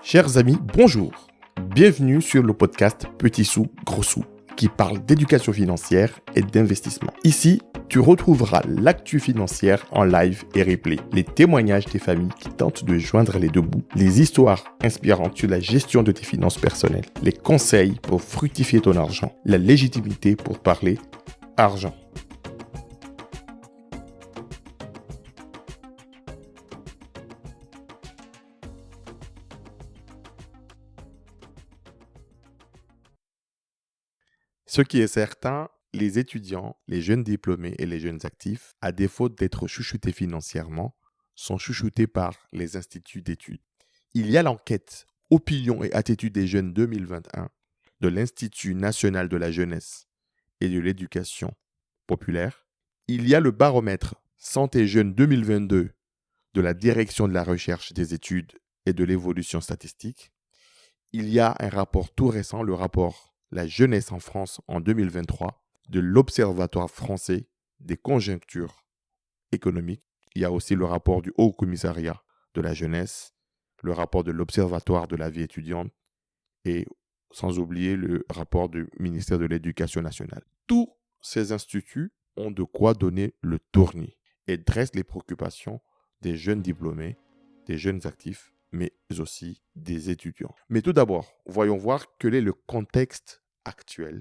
Chers amis, bonjour. Bienvenue sur le podcast Petit sous, gros sous, qui parle d'éducation financière et d'investissement. Ici, tu retrouveras l'actu financière en live et replay, les témoignages des familles qui tentent de joindre les deux bouts, les histoires inspirantes sur la gestion de tes finances personnelles, les conseils pour fructifier ton argent, la légitimité pour parler argent. Ce qui est certain, les étudiants, les jeunes diplômés et les jeunes actifs, à défaut d'être chouchoutés financièrement, sont chouchoutés par les instituts d'études. Il y a l'enquête Opinion et attitude des jeunes 2021 de l'Institut national de la jeunesse et de l'éducation populaire. Il y a le baromètre Santé Jeunes 2022 de la Direction de la recherche des études et de l'évolution statistique. Il y a un rapport tout récent, le rapport La jeunesse en France en 2023 de l'Observatoire français des conjonctures économiques. Il y a aussi le rapport du Haut Commissariat de la jeunesse, le rapport de l'Observatoire de la vie étudiante et sans oublier le rapport du ministère de l'Éducation nationale. Tous ces instituts ont de quoi donner le tournis et dressent les préoccupations des jeunes diplômés, des jeunes actifs, mais aussi des étudiants. Mais tout d'abord, voyons voir quel est le contexte actuel.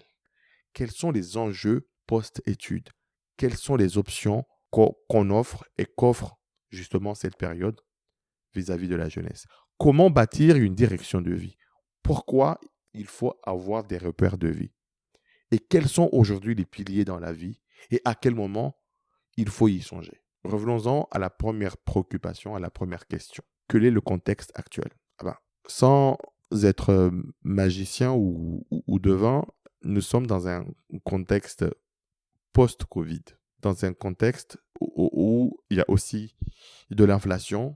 Quels sont les enjeux post-études? Quelles sont les options qu'on offre et qu'offre justement cette période vis-à-vis de la jeunesse? Comment bâtir une direction de vie? Pourquoi il faut avoir des repères de vie? Et quels sont aujourd'hui les piliers dans la vie? Et à quel moment il faut y songer? Revenons-en à la première préoccupation, à la première question. Quel est le contexte actuel? Sans être magicien ou devin, nous sommes dans un contexte post-Covid, dans un contexte où il y a aussi de l'inflation,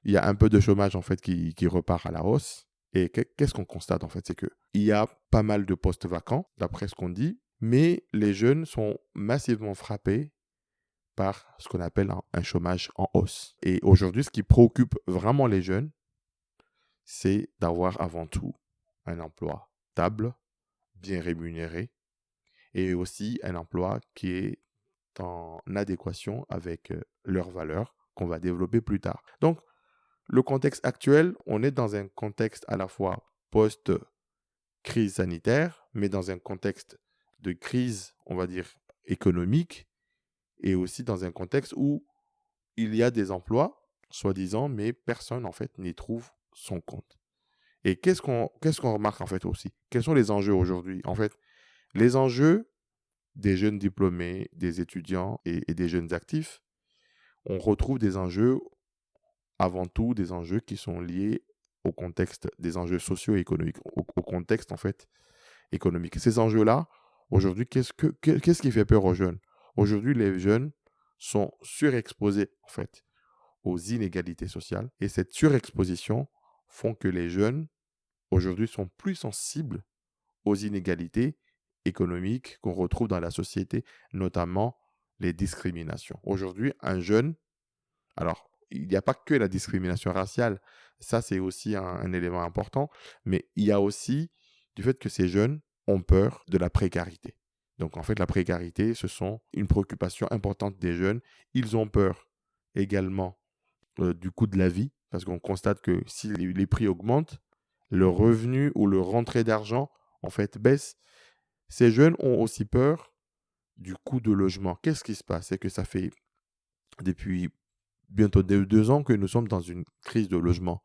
il y a un peu de chômage en fait qui repart à la hausse. Et qu'est-ce qu'on constate en fait? C'est qu'il y a pas mal de postes vacants, d'après ce qu'on dit, mais les jeunes sont massivement frappés par ce qu'on appelle un chômage en hausse. Et aujourd'hui, ce qui préoccupe vraiment les jeunes, c'est d'avoir avant tout un emploi stable, bien rémunéré, et aussi un emploi qui est en adéquation avec leurs valeurs qu'on va développer plus tard. Donc, le contexte actuel, on est dans un contexte à la fois post-crise sanitaire, mais dans un contexte de crise, on va dire, économique, et aussi dans un contexte où il y a des emplois, soi-disant, mais personne, en fait, n'y trouve son compte. Et qu'est-ce qu'on remarque, en fait, aussi? Quels sont les enjeux aujourd'hui? En fait, les enjeux des jeunes diplômés, des étudiants et des jeunes actifs, on retrouve des enjeux, avant tout, des enjeux qui sont liés au contexte, des enjeux socio-économiques, au contexte, en fait, économique. Ces enjeux-là, aujourd'hui, qu'est-ce qui fait peur aux jeunes? Aujourd'hui, les jeunes sont surexposés, en fait, aux inégalités sociales. Et cette surexposition font que les jeunes, aujourd'hui, sont plus sensibles aux inégalités économiques qu'on retrouve dans la société, notamment les discriminations. Aujourd'hui, un jeune, alors, il n'y a pas que la discrimination raciale, ça c'est aussi un élément important, mais il y a aussi du fait que ces jeunes ont peur de la précarité. Donc en fait, la précarité, ce sont une préoccupation importante des jeunes. Ils ont peur également du coût de la vie, parce qu'on constate que si les prix augmentent, le revenu ou le rentrée d'argent, en fait, baisse. Ces jeunes ont aussi peur du coût de logement. Qu'est-ce qui se passe? C'est que ça fait depuis bientôt 2 ans que nous sommes dans une crise de logement.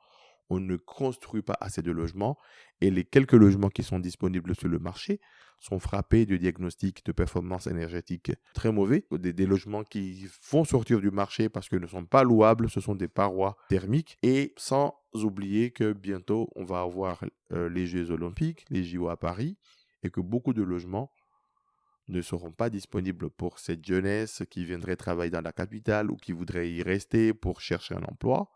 On ne construit pas assez de logements et les quelques logements qui sont disponibles sur le marché sont frappés de diagnostics de performance énergétique très mauvais. Des logements qui vont sortir du marché parce qu'ils ne sont pas louables, ce sont des parois thermiques. Et sans oublier que bientôt, on va avoir les Jeux Olympiques, les JO à Paris, et que beaucoup de logements ne seront pas disponibles pour cette jeunesse qui viendrait travailler dans la capitale ou qui voudrait y rester pour chercher un emploi.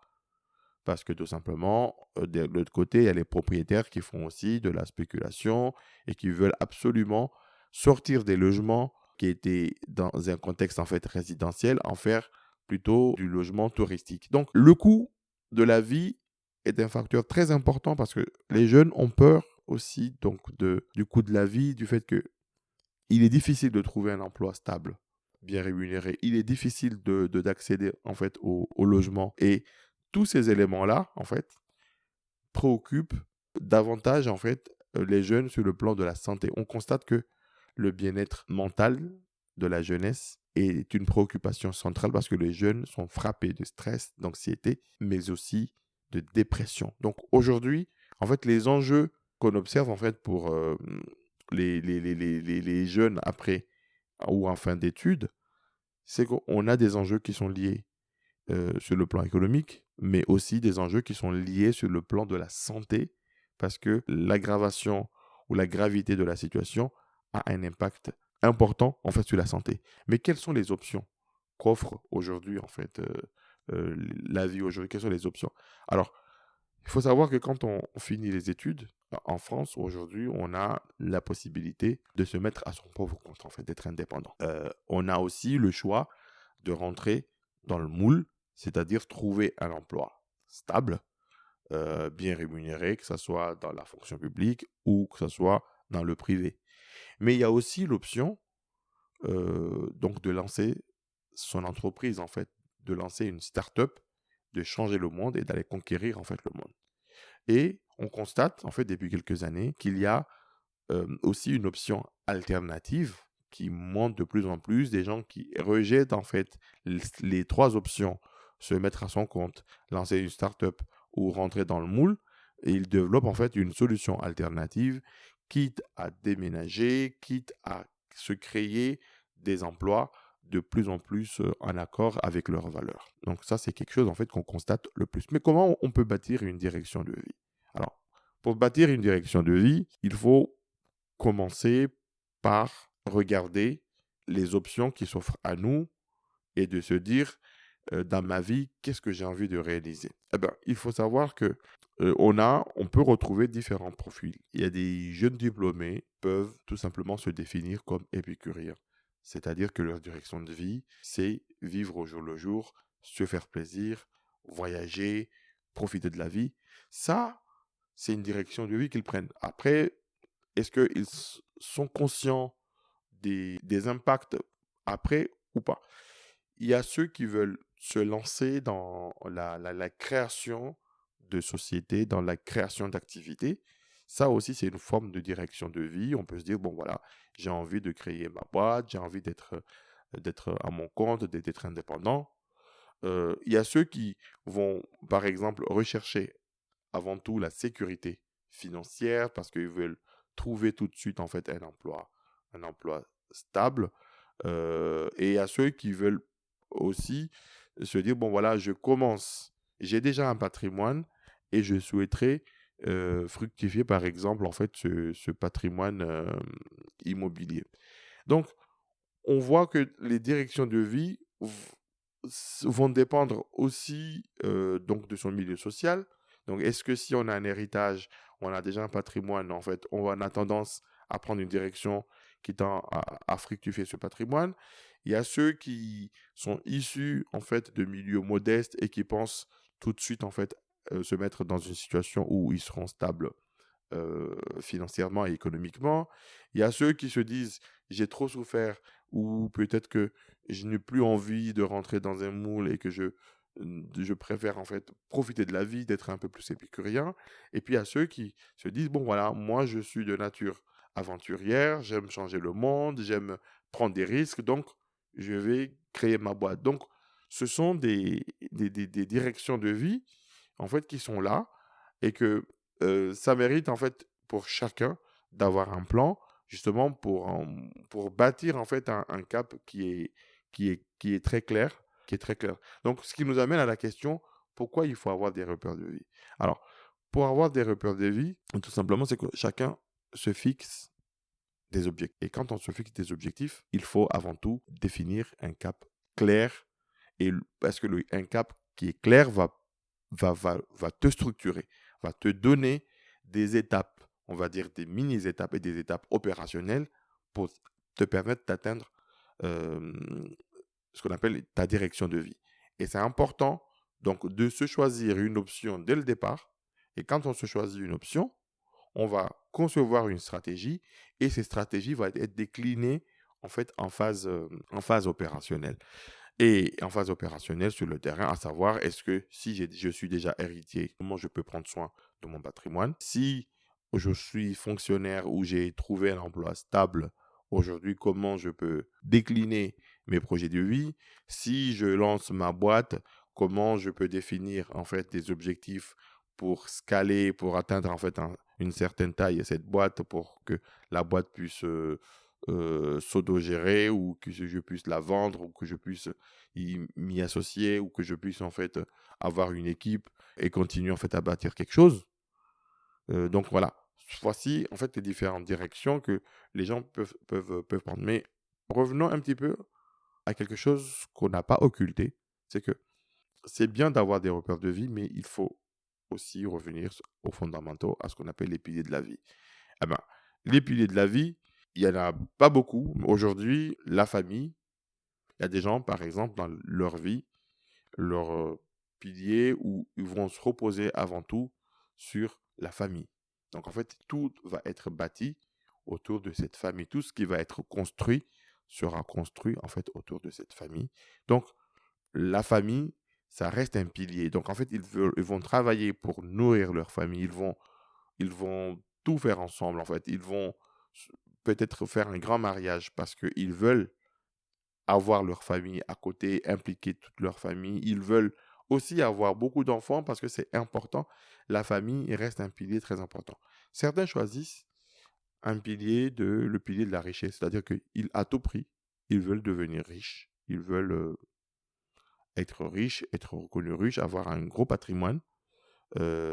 Parce que tout simplement, de l'autre côté, il y a les propriétaires qui font aussi de la spéculation et qui veulent absolument sortir des logements qui étaient dans un contexte en fait résidentiel, en faire plutôt du logement touristique. Donc, le coût de la vie est un facteur très important parce que les jeunes ont peur aussi donc du coût de la vie, du fait que il est difficile de trouver un emploi stable, bien rémunéré. Il est difficile d'accéder en fait au logement. Et tous ces éléments-là, en fait, préoccupent davantage en fait les jeunes sur le plan de la santé. On constate que le bien-être mental de la jeunesse est une préoccupation centrale parce que les jeunes sont frappés de stress, d'anxiété, mais aussi de dépression. Donc aujourd'hui, en fait, les enjeux qu'on observe en fait pour les jeunes après ou en fin d'études, c'est qu'on a des enjeux qui sont liés sur le plan économique, mais aussi des enjeux qui sont liés sur le plan de la santé, parce que l'aggravation ou la gravité de la situation a un impact important en fait sur la santé. Mais quelles sont les options qu'offre aujourd'hui en fait la vie aujourd'hui? Quelles sont les options? Alors, il faut savoir que quand on finit les études, en France, aujourd'hui, on a la possibilité de se mettre à son propre compte, en fait, d'être indépendant. On a aussi le choix de rentrer dans le moule, c'est-à-dire trouver un emploi stable, bien rémunéré, que ce soit dans la fonction publique ou que ce soit dans le privé. Mais il y a aussi l'option donc de lancer son entreprise, en fait, de lancer une start-up, de changer le monde et d'aller conquérir, en fait, le monde. Et on constate, en fait, depuis quelques années, qu'il y a aussi une option alternative qui monte de plus en plus, des gens qui rejettent, en fait, les trois options, se mettre à son compte, lancer une start-up ou rentrer dans le moule, et ils développent, en fait, une solution alternative, quitte à déménager, quitte à se créer des emplois de plus en plus en accord avec leurs valeurs. Donc ça, c'est quelque chose, en fait, qu'on constate le plus. Mais comment on peut bâtir une direction de vie? Alors, pour bâtir une direction de vie, il faut commencer par regarder les options qui s'offrent à nous et de se dire, dans ma vie, qu'est-ce que j'ai envie de réaliser? Eh ben, il faut savoir que on peut retrouver différents profils. Il y a des jeunes diplômés qui peuvent tout simplement se définir comme épicuriens. C'est-à-dire que leur direction de vie, c'est vivre au jour le jour, se faire plaisir, voyager, profiter de la vie. Ça, c'est une direction de vie qu'ils prennent. Après, est-ce qu'ils sont conscients des impacts après ou pas? Il y a ceux qui veulent se lancer dans la création de sociétés, dans la création d'activités. Ça aussi, c'est une forme de direction de vie. On peut se dire, bon voilà, j'ai envie de créer ma boîte, j'ai envie d'être à mon compte, d'être indépendant. Il y a ceux qui vont, par exemple, rechercher avant tout la sécurité financière parce qu'ils veulent trouver tout de suite en fait un emploi stable. Et à ceux qui veulent aussi se dire, bon voilà, je commence, j'ai déjà un patrimoine et je souhaiterais fructifier par exemple en fait ce patrimoine immobilier. Donc, on voit que les directions de vie vont dépendre aussi donc de son milieu social. Donc, est-ce que si on a un héritage, on a déjà un patrimoine, en fait, on a tendance à prendre une direction qui tend à fructifier ce patrimoine. Il y a ceux qui sont issus, en fait, de milieux modestes et qui pensent tout de suite, en fait, se mettre dans une situation où ils seront stables financièrement et économiquement. Il y a ceux qui se disent, j'ai trop souffert ou peut-être que je n'ai plus envie de rentrer dans un moule et que je préfère en fait profiter de la vie, d'être un peu plus épicurien. Et puis il y a ceux qui se disent, bon voilà, moi je suis de nature aventurière, j'aime changer le monde, j'aime prendre des risques, donc je vais créer ma boîte. Donc ce sont des directions de vie en fait qui sont là et que ça mérite en fait pour chacun d'avoir un plan justement pour bâtir en fait un cap qui est très clair, qui est très clair. Donc, ce qui nous amène à la question, pourquoi il faut avoir des repères de vie? Alors, pour avoir des repères de vie, tout simplement, c'est que chacun se fixe des objectifs. Et quand on se fixe des objectifs, il faut avant tout définir un cap clair. Parce que un cap qui est clair va te structurer, va te donner des étapes, on va dire des mini-étapes et des étapes opérationnelles pour te permettre d'atteindre ce qu'on appelle ta direction de vie. Et c'est important Donc, de se choisir une option dès le départ. Et quand on se choisit une option, on va concevoir une stratégie et ces stratégies vont être déclinées en fait en phase opérationnelle. Et en phase opérationnelle sur le terrain, à savoir, est-ce que si je suis déjà héritier, comment je peux prendre soin de mon patrimoine? Si je suis fonctionnaire ou j'ai trouvé un emploi stable aujourd'hui, comment je peux décliner mes projets de vie? Si je lance ma boîte, comment je peux définir en fait des objectifs pour scaler, pour atteindre en fait une certaine taille cette boîte pour que la boîte puisse s'autogérer ou que je puisse la vendre ou que je puisse m'y associer ou que je puisse en fait avoir une équipe et continuer en fait à bâtir quelque chose. Donc voilà, voici en fait les différentes directions que les gens peuvent prendre. Mais revenons un petit peu à quelque chose qu'on n'a pas occulté, c'est que c'est bien d'avoir des repères de vie, mais il faut aussi revenir aux fondamentaux, à ce qu'on appelle les piliers de la vie. Eh ben, les piliers de la vie, il n'y en a pas beaucoup. Aujourd'hui, la famille, il y a des gens, par exemple, dans leur vie, leur pilier où ils vont se reposer avant tout sur la famille. Donc, en fait, tout va être bâti autour de cette famille. Tout ce qui va être construit sera construit, en fait, autour de cette famille. Donc, la famille, ça reste un pilier. Donc, en fait, ils vont travailler pour nourrir leur famille. Ils vont tout faire ensemble, en fait. Ils vont peut-être faire un grand mariage parce qu'ils veulent avoir leur famille à côté, impliquer toute leur famille. Ils veulent aussi avoir beaucoup d'enfants parce que c'est important. La famille reste un pilier très important. Certains choisissent le pilier de la richesse, c'est-à-dire qu'à tout prix, ils veulent devenir riches. Ils veulent être riches, être reconnus riches, avoir un gros patrimoine.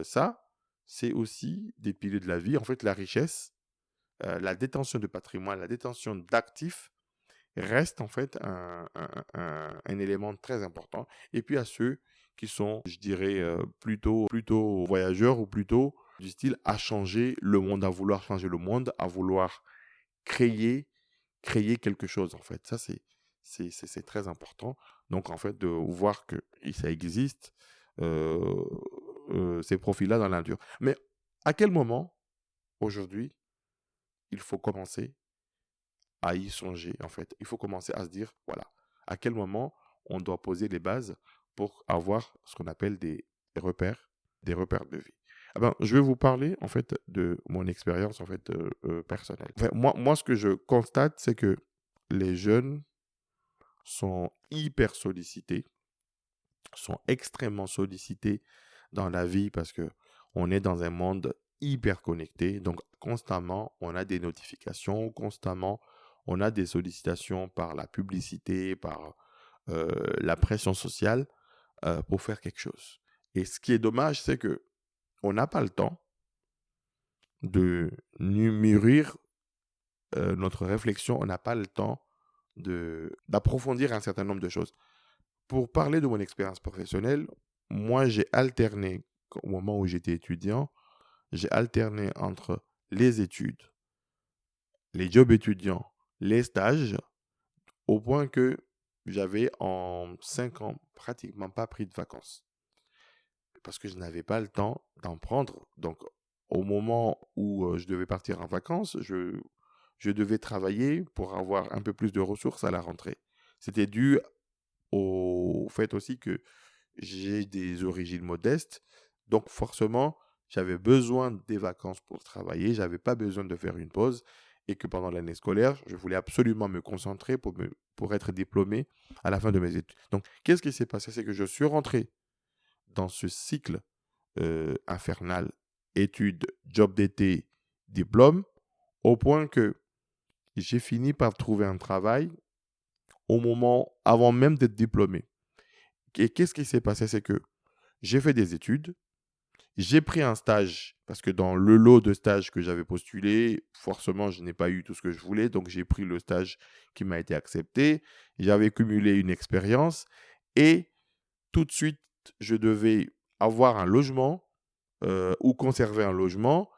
Ça, c'est aussi des piliers de la vie. En fait, la richesse, la détention de patrimoine, la détention d'actifs reste en fait un élément très important. Et puis à ceux qui sont, je dirais, plutôt voyageurs ou plutôt du style à changer le monde, à vouloir changer le monde, à vouloir créer, créer quelque chose en fait. Ça, c'est très important. Donc en fait, de voir que ça existe, euh, ces profils-là dans la nature. Mais à quel moment, aujourd'hui, il faut commencer à y songer, en fait. Il faut commencer à se dire, voilà, à quel moment on doit poser les bases pour avoir ce qu'on appelle des repères de vie. Eh ben, je vais vous parler, en fait, de mon expérience, en fait, personnelle. Enfin, moi, ce que je constate, c'est que les jeunes sont hyper sollicités, sont extrêmement sollicités dans la vie parce que on est dans un monde hyper connecté. Donc, constamment, on a des notifications, constamment, on a des sollicitations par la publicité, par la pression sociale pour faire quelque chose. Et ce qui est dommage, c'est que on n'a pas le temps de mûrir notre réflexion, on n'a pas le temps d'approfondir un certain nombre de choses. Pour parler de mon expérience professionnelle, moi, j'ai alterné, au moment où j'étais étudiant, j'ai alterné entre les études, les jobs étudiants, les stages, au point que j'avais en 5 ans pratiquement pas pris de vacances. Parce que je n'avais pas le temps d'en prendre. Donc, au moment où je devais partir en vacances, je devais travailler pour avoir un peu plus de ressources à la rentrée. C'était dû au fait aussi que j'ai des origines modestes, donc forcément, j'avais besoin des vacances pour travailler, j'avais pas besoin de faire une pause et que pendant l'année scolaire, je voulais absolument me concentrer pour être diplômé à la fin de mes études. Donc, qu'est-ce qui s'est passé? C'est que je suis rentré dans ce cycle infernal, études, job d'été, diplôme, au point que j'ai fini par trouver un travail avant même d'être diplômé. Et qu'est-ce qui s'est passé? C'est que j'ai fait des études, j'ai pris un stage, parce que dans le lot de stages que j'avais postulé, forcément, je n'ai pas eu tout ce que je voulais, donc j'ai pris le stage qui m'a été accepté. J'avais cumulé une expérience et tout de suite, je devais avoir un logement ou conserver un logement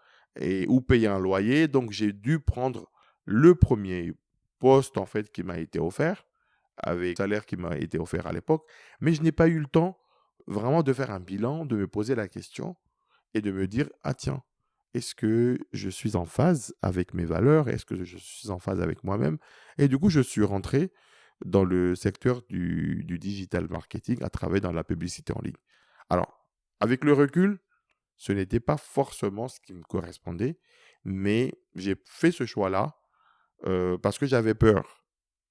ou payer un loyer. Donc, j'ai dû prendre le premier poste, en fait, qui m'a été offert, avec le salaire qui m'a été offert à l'époque, mais je n'ai pas eu le temps vraiment de faire un bilan, de me poser la question et de me dire, ah tiens, est-ce que je suis en phase avec mes valeurs? Est-ce que je suis en phase avec moi-même? Et du coup, je suis rentré dans le secteur du digital marketing à travers dans la publicité en ligne. Alors, avec le recul, ce n'était pas forcément ce qui me correspondait, mais j'ai fait ce choix-là parce que j'avais peur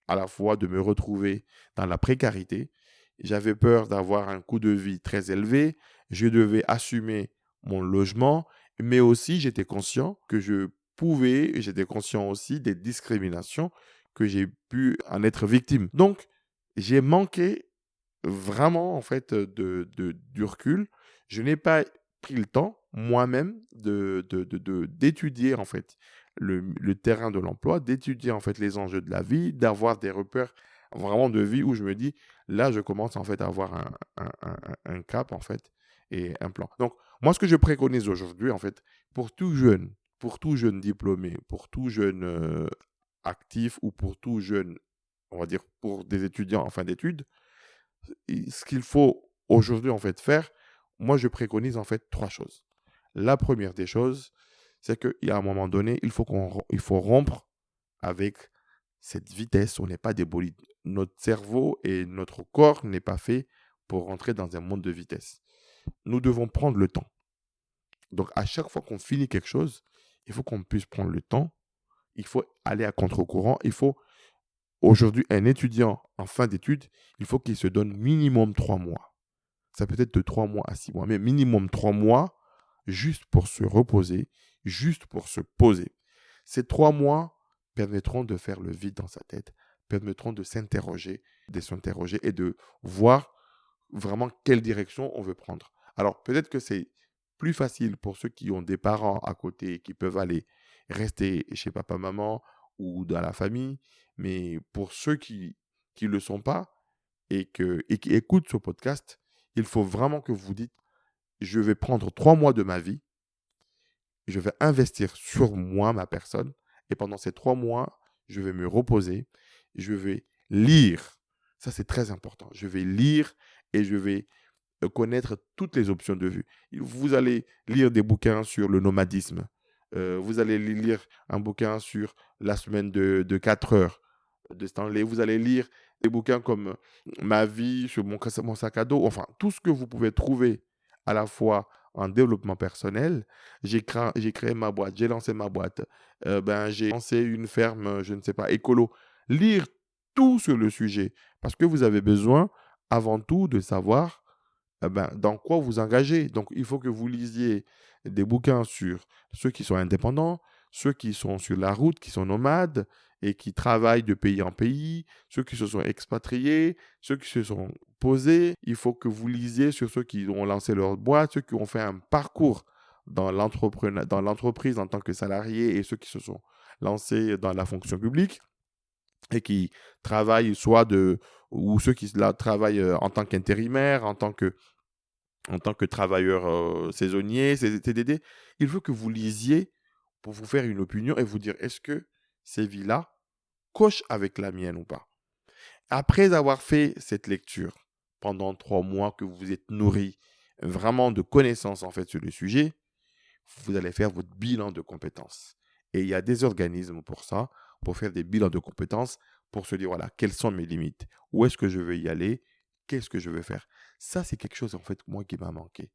à la fois de me retrouver dans la précarité, j'avais peur d'avoir un coût de vie très élevé, je devais assumer mon logement, mais aussi j'étais conscient que j'étais conscient aussi des discriminations que j'ai pu en être victime. Donc, j'ai manqué vraiment en fait du recul. Je n'ai pas pris le temps moi-même d'étudier en fait le terrain de l'emploi, d'étudier en fait les enjeux de la vie, d'avoir des repères vraiment de vie où je me dis là je commence en fait à avoir un cap en fait et un plan. Donc moi ce que je préconise aujourd'hui en fait pour tout jeune diplômé, pour tout jeune actif ou pour tout jeune on va dire pour des étudiants en fin d'études, ce qu'il faut aujourd'hui en fait faire, moi je préconise en fait trois choses. La première des choses, c'est qu'à un moment donné, il faut rompre avec cette vitesse. On n'est pas des bolides. Notre cerveau et notre corps n'est pas fait pour rentrer dans un monde de vitesse. Nous devons prendre le temps. Donc à chaque fois qu'on finit quelque chose, il faut qu'on puisse prendre le temps. Il faut aller à contre-courant. Aujourd'hui, un étudiant en fin d'études, il faut qu'il se donne minimum 3 mois. Ça peut être de 3 mois à 6 mois, mais minimum 3 mois juste pour se reposer, juste pour se poser. Ces 3 mois permettront de faire le vide dans sa tête, permettront de s'interroger et de voir vraiment quelle direction on veut prendre. Alors, peut-être que c'est plus facile pour ceux qui ont des parents à côté, qui peuvent aller rester chez papa-maman ou dans la famille, mais pour ceux qui ne le sont pas et qui écoutent ce podcast, il faut vraiment que vous dites, je vais prendre 3 mois de ma vie, je vais investir sur moi, ma personne, et pendant ces 3 mois, je vais me reposer, je vais lire. Ça, c'est très important. Je vais lire et je vais connaître toutes les options de vue. Vous allez lire des bouquins sur le nomadisme. Vous allez lire un bouquin sur la semaine de 4 heures de Stanley. Vous allez lire des bouquins comme Ma vie sur mon sac à dos. Enfin, tout ce que vous pouvez trouver à la fois en développement personnel. J'ai créé ma boîte, j'ai lancé ma boîte. J'ai lancé une ferme, je ne sais pas, écolo. Lire tout sur le sujet parce que vous avez besoin avant tout de savoir dans quoi vous engagez. Donc, il faut que vous lisiez des bouquins sur ceux qui sont indépendants, ceux qui sont sur la route, qui sont nomades et qui travaillent de pays en pays, ceux qui se sont expatriés, ceux qui se sont posés. Il faut que vous lisiez sur ceux qui ont lancé leur boîte, ceux qui ont fait un parcours dans l'entreprise en tant que salarié et ceux qui se sont lancés dans la fonction publique et qui travaillent ou ceux qui là, travaillent en tant qu'intérimaire, en tant que travailleur saisonnier, CDD. Il faut que vous lisiez pour vous faire une opinion et vous dire est-ce que ces vies-là cochent avec la mienne ou pas. Après avoir fait cette lecture pendant 3 mois que vous vous êtes nourri vraiment de connaissances en fait sur le sujet, vous allez faire votre bilan de compétences. Et il y a des organismes pour ça, pour faire des bilans de compétences, pour se dire, voilà, quelles sont mes limites? Où est-ce que je veux y aller? Qu'est-ce que je veux faire? Ça, c'est quelque chose, en fait, moi, qui m'a manqué.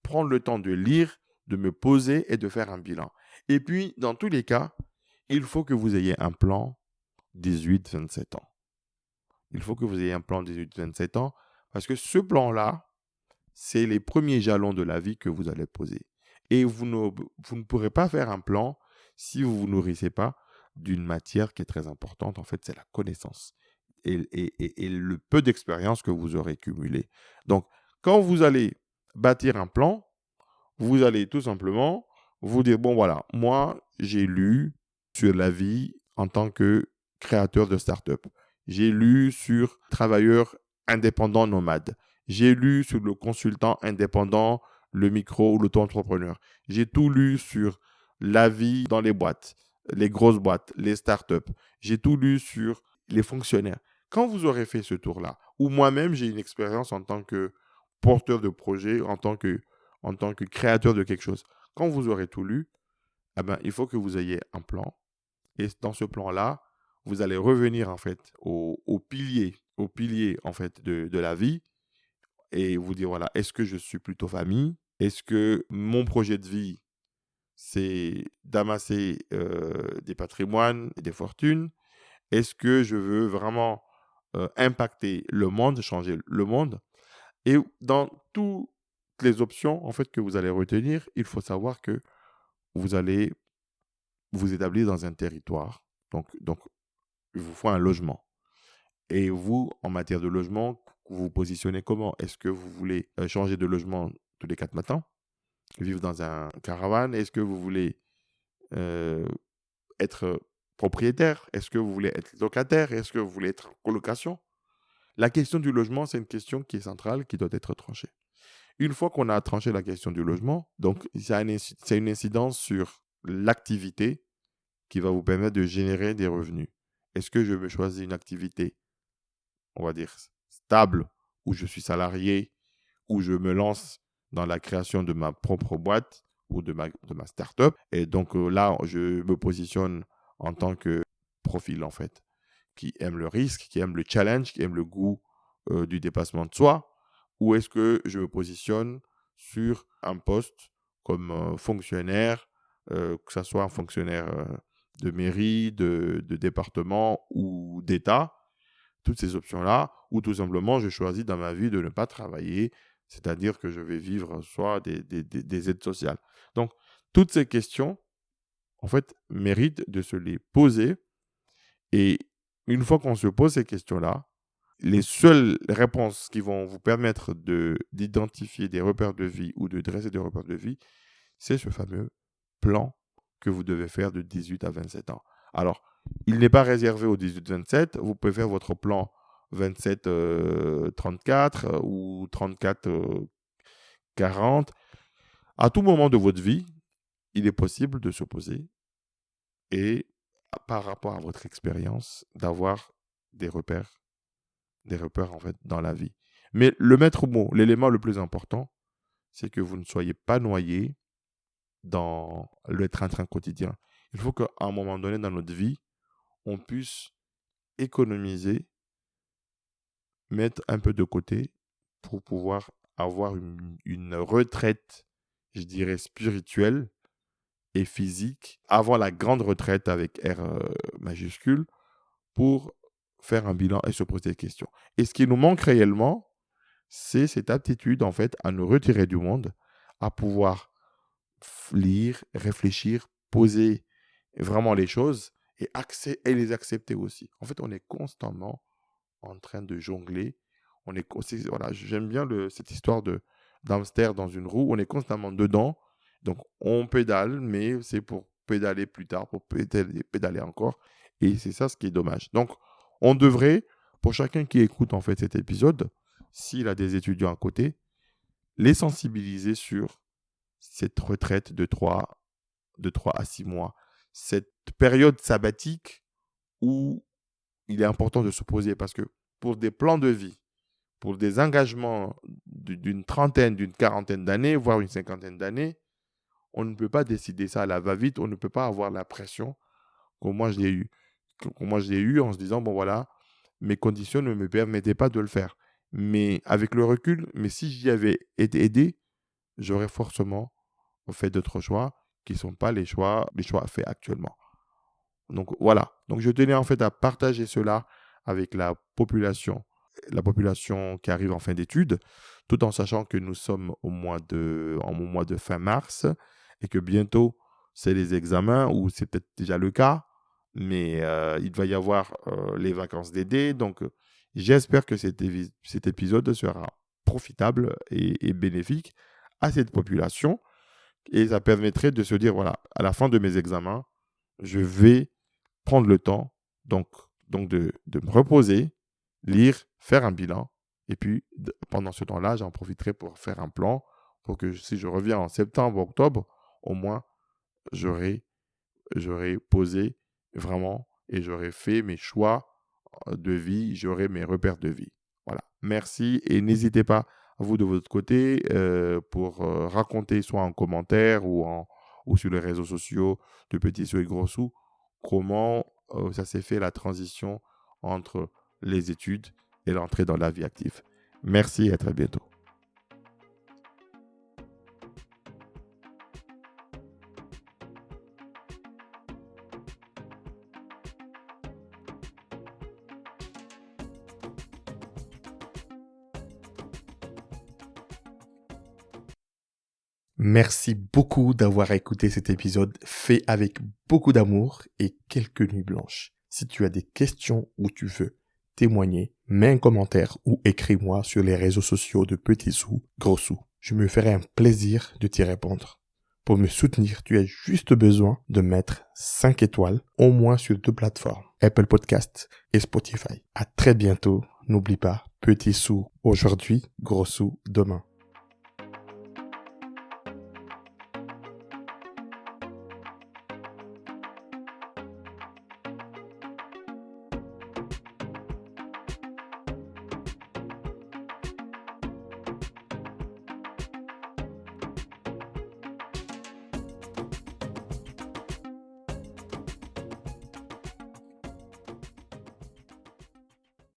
Prendre le temps de lire, de me poser et de faire un bilan. Et puis, dans tous les cas, il faut que vous ayez un plan 18-27 ans. Il faut que vous ayez un plan 18-27 ans parce que ce plan-là, c'est les premiers jalons de la vie que vous allez poser. Et vous ne pourrez pas faire un plan si vous ne vous nourrissez pas d'une matière qui est très importante. En fait, c'est la connaissance et le peu d'expérience que vous aurez cumulé. Donc, quand vous allez bâtir un plan, vous allez tout simplement vous dire, bon voilà, moi, j'ai lu sur la vie en tant que créateur de start-up. J'ai lu sur travailleur indépendant nomade. J'ai lu sur le consultant indépendant, le micro ou l'auto-entrepreneur. J'ai tout lu sur la vie dans les boîtes, les grosses boîtes, les startups. J'ai tout lu sur les fonctionnaires. Quand vous aurez fait ce tour-là, ou moi-même, j'ai une expérience en tant que porteur de projet, en tant que créateur de quelque chose. Quand vous aurez tout lu, eh ben, il faut que vous ayez un plan. Et dans ce plan-là, vous allez revenir en fait au pilier en fait de la vie et vous dire voilà, est-ce que je suis plutôt famille? Est-ce que mon projet de vie, c'est d'amasser des patrimoines et des fortunes? Est-ce que je veux vraiment impacter le monde, changer le monde? Et dans toutes les options en fait que vous allez retenir, il faut savoir que vous allez vous établir dans un territoire. Donc il vous faut un logement. Et vous, en matière de logement, vous vous positionnez comment? Est-ce que vous voulez changer de logement tous les 4 matins, vivre dans un caravane? Est-ce que vous voulez euh, être propriétaire? Est-ce que vous voulez être locataire? Est-ce que vous voulez être en colocation? La question du logement, c'est une question qui est centrale, qui doit être tranchée. Une fois qu'on a tranché la question du logement, donc c'est une incidence sur l'activité qui va vous permettre de générer des revenus. Est-ce que je veux choisir une activité, on va dire, stable, où je suis salarié, où je me lance dans la création de ma propre boîte ou de ma start-up? Et donc là, je me positionne en tant que profil, en fait, qui aime le risque, qui aime le challenge, qui aime le goût du dépassement de soi? Ou est-ce que je me positionne sur un poste comme fonctionnaire, que ce soit un fonctionnaire de mairie, de département ou d'État, toutes ces options-là, ou tout simplement, je choisis dans ma vie de ne pas travailler, c'est-à-dire que je vais vivre soit des aides sociales. Donc, toutes ces questions, en fait, méritent de se les poser. Et une fois qu'on se pose ces questions-là, les seules réponses qui vont vous permettre d'identifier des repères de vie ou de dresser des repères de vie, c'est ce fameux plan que vous devez faire de 18 à 27 ans. Alors, il n'est pas réservé aux 18-27. Vous pouvez faire votre plan 27-34 ou 34-40. À tout moment de votre vie, il est possible de se poser et, par rapport à votre expérience, d'avoir des repères en fait dans la vie. Mais le maître mot, l'élément le plus important, c'est que vous ne soyez pas noyé dans le train-train quotidien. Il faut qu'à un moment donné dans notre vie, on puisse économiser, mettre un peu de côté pour pouvoir avoir une retraite, je dirais, spirituelle et physique avant la grande retraite avec R majuscule pour faire un bilan et se poser des questions. Et ce qui nous manque réellement, c'est cette aptitude en fait à nous retirer du monde, à pouvoir lire, réfléchir, poser vraiment les choses et les accepter aussi. En fait, on est constamment en train de jongler. Voilà, j'aime bien cette histoire d'hamster dans une roue. On est constamment dedans. Donc, on pédale, mais c'est pour pédaler plus tard, pour pédaler encore. Et c'est ça ce qui est dommage. Donc, on devrait, pour chacun qui écoute en fait cet épisode, s'il a des étudiants à côté, les sensibiliser sur cette retraite de 3 à 6 mois, cette période sabbatique où il est important de se poser parce que pour des plans de vie, pour des engagements d'une trentaine, d'une quarantaine d'années, voire une cinquantaine d'années, on ne peut pas décider ça à la va-vite, on ne peut pas avoir la pression que moi j'ai eue. En se disant, bon voilà, mes conditions ne me permettaient pas de le faire. Mais avec le recul, mais si j'y avais été aidé, j'aurais forcément fait d'autres choix qui ne sont pas les choix faits actuellement. Donc voilà. Donc je tenais en fait à partager cela avec la population qui arrive en fin d'études, tout en sachant que nous sommes au mois de fin mars et que bientôt c'est les examens ou c'est peut-être déjà le cas, mais il va y avoir les vacances d'été. Donc j'espère que cet épisode sera profitable et bénéfique à cette population et ça permettrait de se dire voilà, à la fin de mes examens, je vais prendre le temps donc de me reposer, lire, faire un bilan. Et puis, pendant ce temps-là, j'en profiterai pour faire un plan pour que si je reviens en septembre, octobre, au moins, j'aurai posé vraiment et j'aurai fait mes choix de vie, j'aurai mes repères de vie. Voilà. Merci et n'hésitez pas vous de votre côté, pour raconter soit en commentaire ou sur les réseaux sociaux de Petits Sous et Gros Sous, comment ça s'est fait la transition entre les études et l'entrée dans la vie active. Merci et à très bientôt. Merci beaucoup d'avoir écouté cet épisode fait avec beaucoup d'amour et quelques nuits blanches. Si tu as des questions ou tu veux témoigner, mets un commentaire ou écris-moi sur les réseaux sociaux de Petits Sous, Gros Sous. Je me ferai un plaisir de t'y répondre. Pour me soutenir, tu as juste besoin de mettre 5 étoiles, au moins sur 2 plateformes, Apple Podcasts et Spotify. À très bientôt. N'oublie pas, Petits Sous aujourd'hui, Gros Sous demain.